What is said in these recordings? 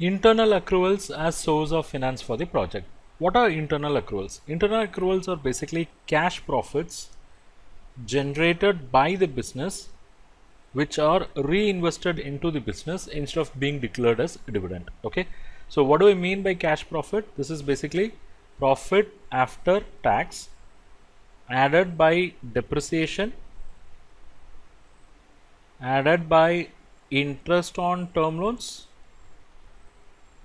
Internal accruals as source of finance for the project. What are internal accruals? Internal accruals are basically cash profits generated by the business which are reinvested into the business instead of being declared as dividend. Okay, so what do I mean by cash profit? This is basically profit after tax added by depreciation, added by interest on term loans,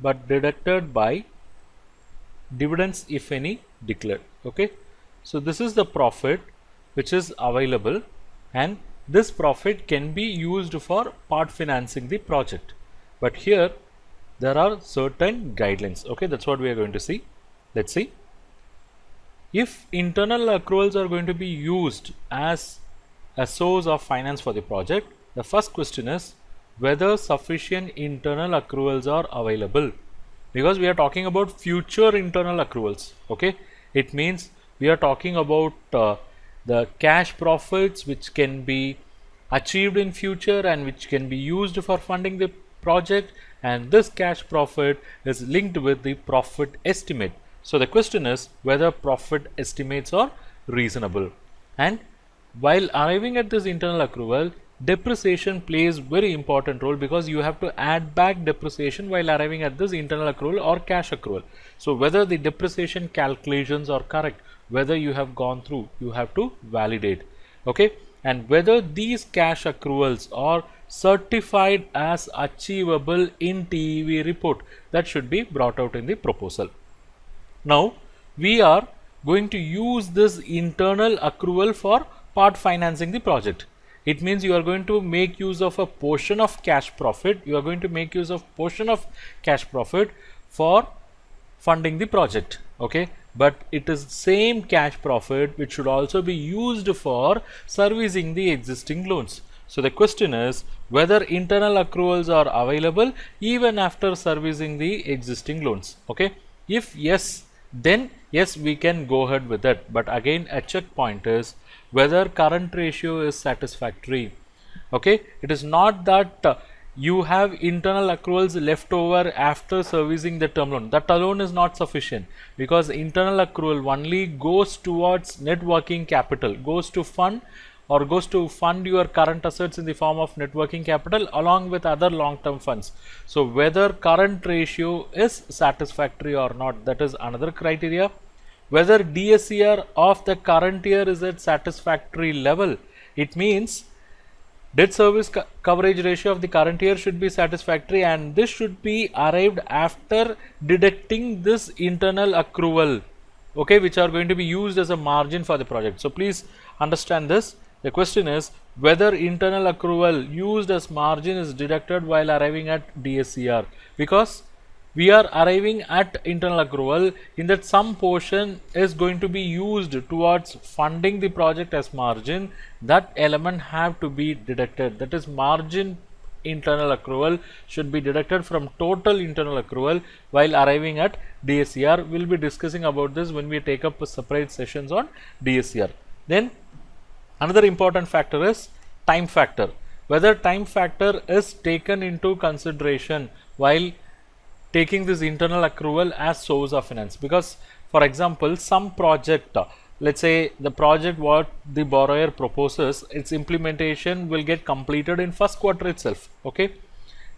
but deducted by dividends if any declared. Okay, so this is the profit which is available, and this profit can be used for part financing the project. But here there are certain guidelines. Okay, that's what we are going to see. Let's see. If internal accruals are going to be used as a source of finance for the project, the first question is whether sufficient internal accruals are available, because we are talking about future internal accruals. Okay, it means we are talking about the cash profits which can be achieved in future and which can be used for funding the project, and this cash profit is linked with the profit estimate. So the question is whether profit estimates are reasonable. And while arriving at this internal accrual, depreciation plays very important role, because you have to add back depreciation while arriving at this internal accrual or cash accrual. So whether the depreciation calculations are correct, whether you have gone through, you have to validate. Okay, and whether these cash accruals are certified as achievable in TEV report, that should be brought out in the proposal. Now we are going to use this internal accrual for part financing the project. It means you are going to make use of a portion of cash profit. You are going to make use of portion of cash profit for funding the project. Okay, but it is same cash profit which should also be used for servicing the existing loans. So the question is whether internal accruals are available even after servicing the existing loans. Okay, if yes, then yes, we can go ahead with it. But again, a checkpoint is whether current ratio is satisfactory. Okay, it is not that you have internal accruals left over after servicing the term loan. That alone is not sufficient, because internal accrual only goes towards net working capital, goes to fund your current assets in the form of net working capital along with other long-term funds. So whether current ratio is satisfactory or not, that is another criteria. Whether DSCR of the current year is at satisfactory level, it means debt service coverage ratio of the current year should be satisfactory, and this should be arrived after deducting this internal accrual, okay, which are going to be used as a margin for the project. So please understand this. The question is whether internal accrual used as margin is deducted while arriving at DSCR, because we are arriving at internal accrual in that some portion is going to be used towards funding the project as margin. That element have to be deducted. That is, margin internal accrual should be deducted from total internal accrual while arriving at DSCR. We will be discussing about this when we take up separate sessions on DSCR. Then another important factor is time factor. Whether time factor is taken into consideration while taking this internal accrual as source of finance, because for example, some project, let's say the project what the borrower proposes, its implementation will get completed in first quarter itself. Okay,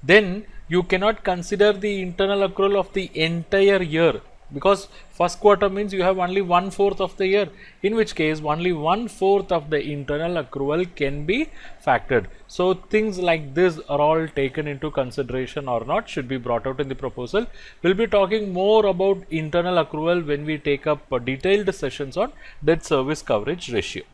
then you cannot consider the internal accrual of the entire year, because first quarter means you have only 1/4 of the year, in which case only 1/4 of the internal accrual can be factored. So things like this are all taken into consideration or not should be brought out in the proposal. We'll be talking more about internal accrual when we take up detailed sessions on debt service coverage ratio.